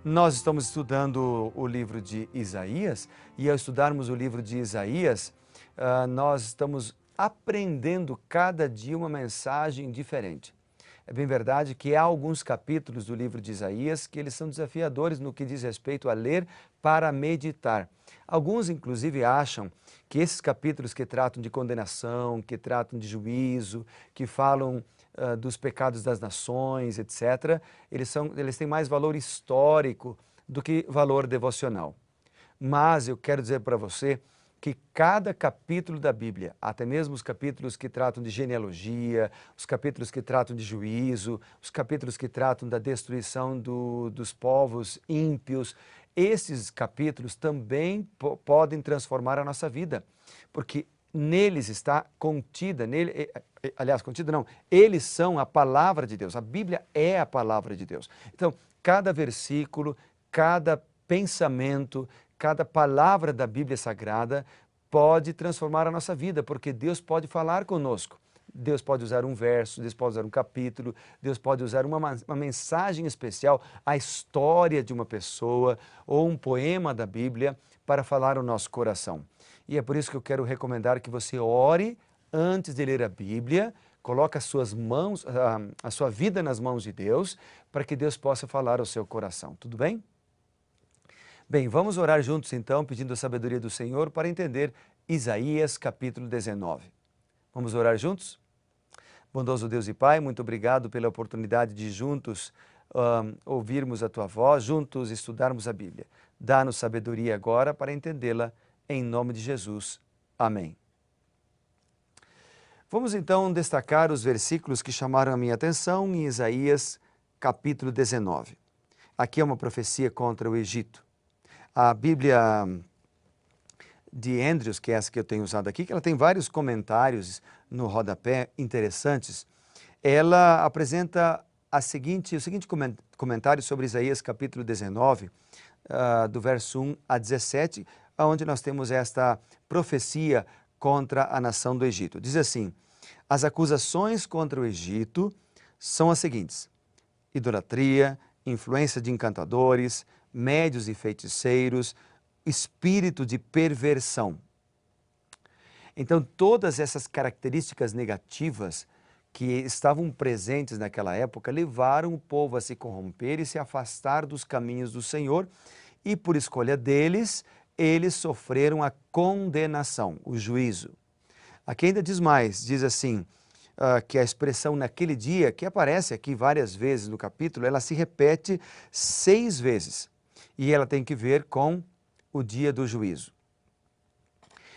Nós estamos estudando o livro de Isaías e ao estudarmos o livro de Isaías, nós estamos aprendendo cada dia uma mensagem diferente. É bem verdade que há alguns capítulos do livro de Isaías que eles são desafiadores no que diz respeito a ler para meditar. Alguns, inclusive, acham que esses capítulos que tratam de condenação, que tratam de juízo, que falam dos pecados das nações, etc., eles têm mais valor histórico do que valor devocional. Mas eu quero dizer para você que cada capítulo da Bíblia, até mesmo os capítulos que tratam de genealogia, os capítulos que tratam de juízo, os capítulos que tratam da destruição dos povos ímpios, esses capítulos também podem transformar a nossa vida, porque neles está contida, contida não, eles são a palavra de Deus, a Bíblia é a palavra de Deus. Então, cada versículo, cada pensamento, cada palavra da Bíblia Sagrada pode transformar a nossa vida, porque Deus pode falar conosco. Deus pode usar um verso, Deus pode usar um capítulo, Deus pode usar uma mensagem especial, a história de uma pessoa ou um poema da Bíblia para falar o nosso coração. E é por isso que eu quero recomendar que você ore antes de ler a Bíblia, coloque as suas mãos, a sua vida nas mãos de Deus, para que Deus possa falar ao seu coração. Tudo bem? Bem, vamos orar juntos então, pedindo a sabedoria do Senhor para entender Isaías capítulo 19. Vamos orar juntos? Bondoso Deus e Pai, muito obrigado pela oportunidade de juntos ouvirmos a Tua voz, juntos estudarmos a Bíblia. Dá-nos sabedoria agora para entendê-la, em nome de Jesus. Amém. Vamos então destacar os versículos que chamaram a minha atenção em Isaías capítulo 19. Aqui é uma profecia contra o Egito. A Bíblia de Andrews, que é essa que eu tenho usado aqui, que ela tem vários comentários no rodapé interessantes, ela apresenta o seguinte comentário sobre Isaías capítulo 19, do verso 1 a 17, onde nós temos esta profecia contra a nação do Egito. Diz assim: as acusações contra o Egito são as seguintes: idolatria, influência de encantadores, médios e feiticeiros, espírito de perversão. Então, todas essas características negativas que estavam presentes naquela época levaram o povo a se corromper e se afastar dos caminhos do Senhor, e por escolha deles, eles sofreram a condenação, o juízo. Aqui ainda diz mais, diz assim, que a expressão naquele dia, que aparece aqui várias vezes no capítulo, ela se repete 6 vezes. E ela tem que ver com o dia do juízo.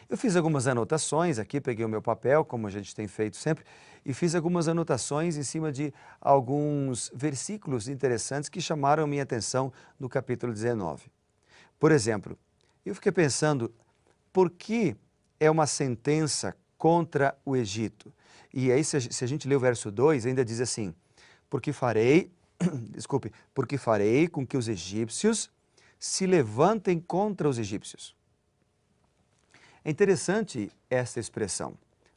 Eu fiz algumas anotações aqui, peguei o meu papel, como a gente tem feito sempre, e fiz algumas anotações em cima de alguns versículos interessantes que chamaram a minha atenção no capítulo 19. Por exemplo, eu fiquei pensando, por que é uma sentença contra o Egito? E aí, se a gente ler o verso 2, ainda diz assim: porque farei com que os egípcios se levantem contra os egípcios. É interessante esta expressão.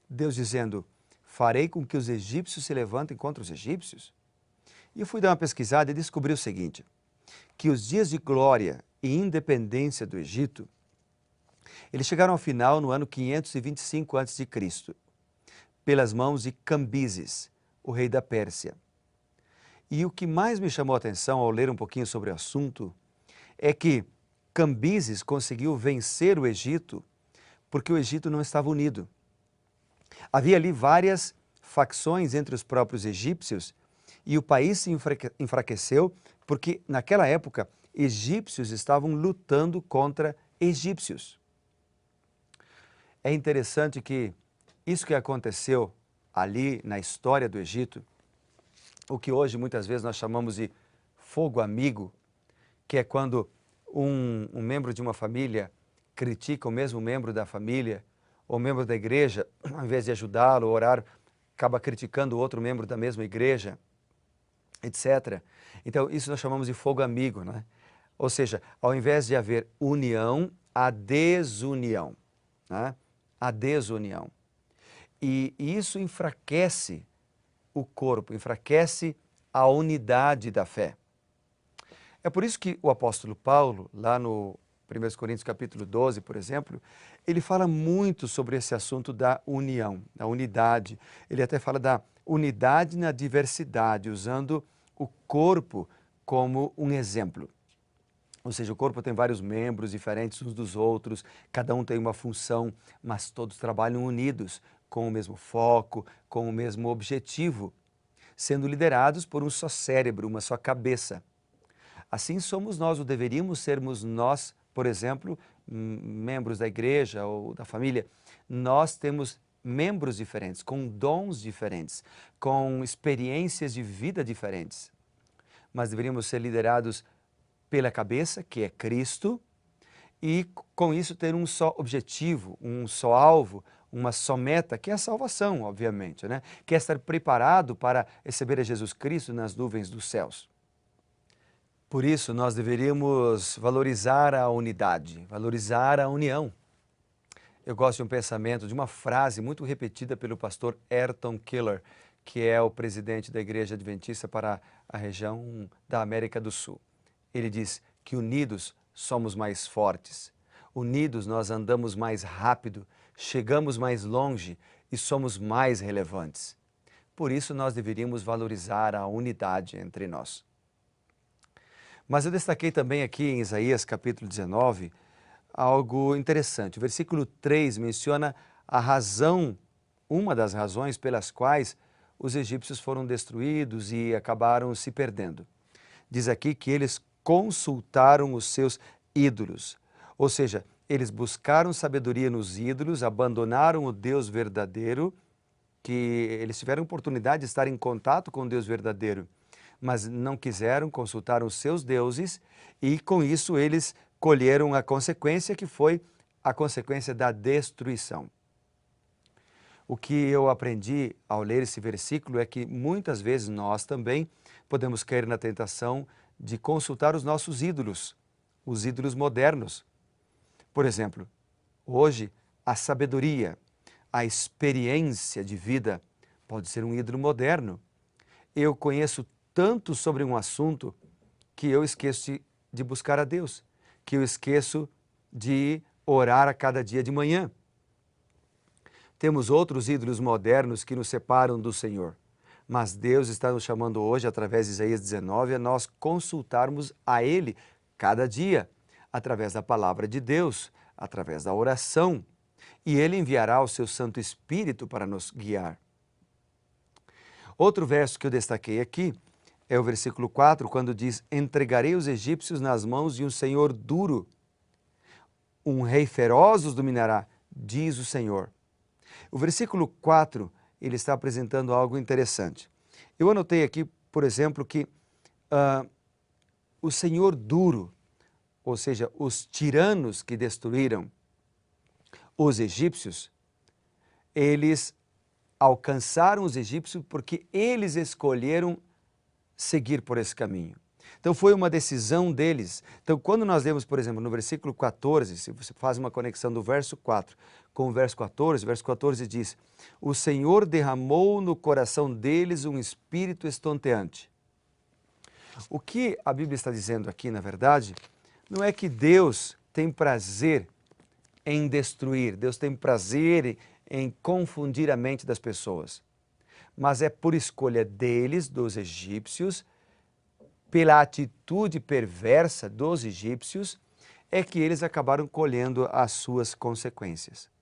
Deus dizendo, farei com que os egípcios se levantem contra os egípcios. E eu fui dar uma pesquisada e descobri o seguinte, que os dias de glória e independência do Egito, eles chegaram ao final no ano 525 a.C., pelas mãos de Cambises, o rei da Pérsia. E o que mais me chamou a atenção ao ler um pouquinho sobre o assunto é que Cambises conseguiu vencer o Egito porque o Egito não estava unido. Havia ali várias facções entre os próprios egípcios e o país se enfraqueceu porque, naquela época, egípcios estavam lutando contra egípcios. É interessante que isso que aconteceu ali na história do Egito, o que hoje muitas vezes nós chamamos de fogo amigo, que é quando um membro de uma família critica o mesmo membro da família, ou membro da igreja, ao invés de ajudá-lo, orar, acaba criticando o outro membro da mesma igreja, etc. Então, isso nós chamamos de fogo amigo, né? Ou seja, ao invés de haver união, há desunião, né? A desunião. E isso enfraquece o corpo, enfraquece a unidade da fé. É por isso que o apóstolo Paulo, lá no 1 Coríntios capítulo 12, por exemplo, ele fala muito sobre esse assunto da união, da unidade. Ele até fala da unidade na diversidade, usando o corpo como um exemplo. Ou seja, o corpo tem vários membros diferentes uns dos outros, cada um tem uma função, mas todos trabalham unidos, com o mesmo foco, com o mesmo objetivo, sendo liderados por um só cérebro, uma só cabeça. Assim somos nós, ou deveríamos sermos nós, por exemplo, membros da igreja ou da família. Nós temos membros diferentes, com dons diferentes, com experiências de vida diferentes. Mas deveríamos ser liderados pela cabeça, que é Cristo, e com isso ter um só objetivo, um só alvo, uma só meta, que é a salvação, obviamente, né? Que é estar preparado para receber a Jesus Cristo nas nuvens dos céus. Por isso, nós deveríamos valorizar a unidade, valorizar a união. Eu gosto de um pensamento, de uma frase muito repetida pelo pastor Ayrton Keller, que é o presidente da Igreja Adventista para a região da América do Sul. Ele diz que unidos somos mais fortes, unidos nós andamos mais rápido, chegamos mais longe e somos mais relevantes. Por isso nós deveríamos valorizar a unidade entre nós. Mas eu destaquei também aqui em Isaías capítulo 19 algo interessante. O versículo 3 menciona a razão, uma das razões pelas quais os egípcios foram destruídos e acabaram se perdendo. Diz aqui que eles consultaram os seus ídolos, ou seja, eles buscaram sabedoria nos ídolos, abandonaram o Deus verdadeiro, que eles tiveram oportunidade de estar em contato com o Deus verdadeiro, mas não quiseram, consultaram os seus deuses e com isso eles colheram a consequência que foi a consequência da destruição. O que eu aprendi ao ler esse versículo é que muitas vezes nós também podemos cair na tentação de consultar os nossos ídolos, os ídolos modernos. Por exemplo, hoje a sabedoria, a experiência de vida pode ser um ídolo moderno. Eu conheço tanto sobre um assunto que eu esqueço de buscar a Deus, que eu esqueço de orar a cada dia de manhã. Temos outros ídolos modernos que nos separam do Senhor. Mas Deus está nos chamando hoje, através de Isaías 19, a nós consultarmos a Ele cada dia, através da palavra de Deus, através da oração. E Ele enviará o seu Santo Espírito para nos guiar. Outro verso que eu destaquei aqui é o versículo 4, quando diz: entregarei os egípcios nas mãos de um senhor duro. Um rei feroz os dominará, diz o Senhor. O versículo 4, ele está apresentando algo interessante. Eu anotei aqui, por exemplo, que o senhor duro, ou seja, os tiranos que destruíram os egípcios, eles alcançaram os egípcios porque eles escolheram seguir por esse caminho. Então foi uma decisão deles. Então quando nós lemos, por exemplo, no versículo 14, se você faz uma conexão do verso 4 com o verso 14 diz: o Senhor derramou no coração deles um espírito estonteante. O que a Bíblia está dizendo aqui, na verdade, não é que Deus tem prazer em destruir, Deus tem prazer em confundir a mente das pessoas, mas é por escolha deles, dos egípcios, pela atitude perversa dos egípcios, é que eles acabaram colhendo as suas consequências.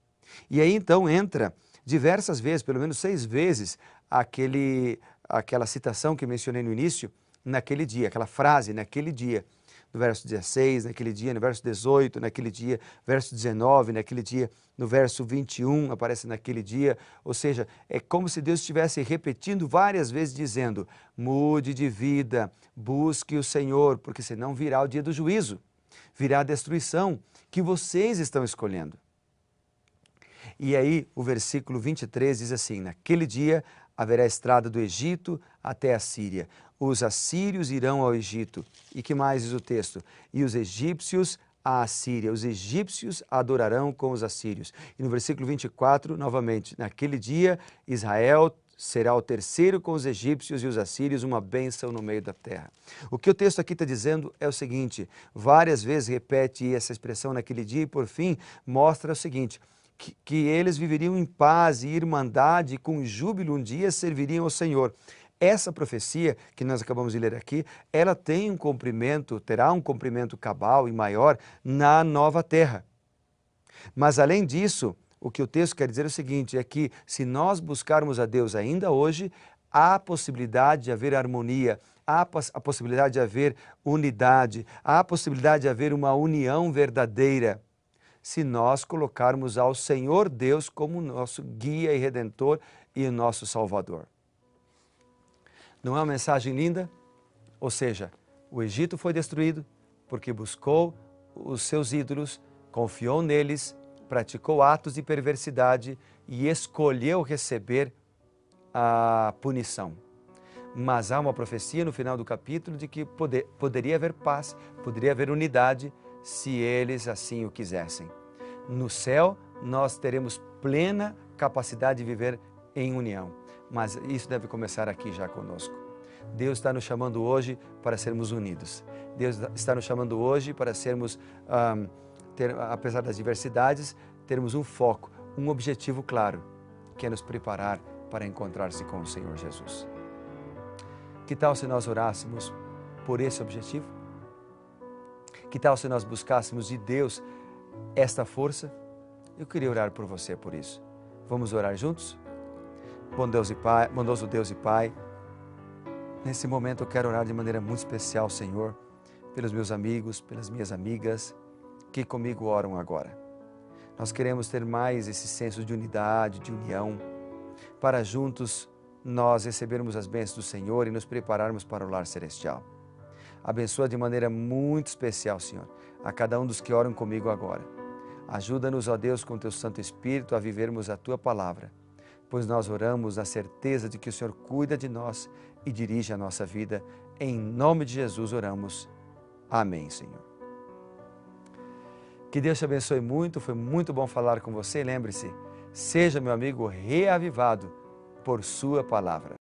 E aí então entra diversas vezes, pelo menos 6 vezes, aquela citação que mencionei no início, naquele dia, aquela frase, naquele dia, no verso 16, naquele dia, no verso 18, naquele dia, verso 19, naquele dia, no verso 21, aparece naquele dia, ou seja, é como se Deus estivesse repetindo várias vezes, dizendo: mude de vida, busque o Senhor, porque senão virá o dia do juízo, virá a destruição que vocês estão escolhendo. E aí o versículo 23 diz assim: naquele dia haverá estrada do Egito até a Síria. Os assírios irão ao Egito. E que mais diz o texto? E os egípcios à Assíria. Os egípcios adorarão com os assírios. E no versículo 24, novamente: naquele dia Israel será o terceiro com os egípcios e os assírios, uma bênção no meio da terra. O que o texto aqui está dizendo é o seguinte, várias vezes repete essa expressão naquele dia e por fim mostra o seguinte, que eles viveriam em paz e irmandade e com júbilo um dia serviriam ao Senhor. Essa profecia que nós acabamos de ler aqui, ela tem um cumprimento, terá um cumprimento cabal e maior na nova terra. Mas além disso, o que o texto quer dizer é o seguinte, é que se nós buscarmos a Deus ainda hoje, há a possibilidade de haver harmonia, há a possibilidade de haver unidade, há a possibilidade de haver uma união verdadeira, se nós colocarmos ao Senhor Deus como nosso guia e redentor e o nosso Salvador. Não é uma mensagem linda? Ou seja, o Egito foi destruído porque buscou os seus ídolos, confiou neles, praticou atos de perversidade e escolheu receber a punição. Mas há uma profecia no final do capítulo de que poderia haver paz, poderia haver unidade se eles assim o quisessem. No céu, nós teremos plena capacidade de viver em união, mas isso deve começar aqui já conosco. Deus está nos chamando hoje para sermos unidos. Deus está nos chamando hoje para sermos apesar das diversidades, termos um foco, um objetivo claro, que é nos preparar para encontrar-se com o Senhor Jesus. Que tal se nós orássemos por esse objetivo? Que tal se nós buscássemos de Deus esta força? Eu queria orar por você por isso. Vamos orar juntos? Bondoso Deus e Pai, nesse momento eu quero orar de maneira muito especial, Senhor, pelos meus amigos, pelas minhas amigas, que comigo oram agora. Nós queremos ter mais esse senso de unidade, de união, para juntos nós recebermos as bênçãos do Senhor e nos prepararmos para o lar celestial. Abençoa de maneira muito especial, Senhor, a cada um dos que oram comigo agora. Ajuda-nos, ó Deus, com Teu Santo Espírito a vivermos a Tua palavra, pois nós oramos na certeza de que o Senhor cuida de nós e dirige a nossa vida. Em nome de Jesus oramos. Amém, Senhor. Que Deus te abençoe muito, foi muito bom falar com você. Lembre-se, seja meu amigo reavivado por sua palavra.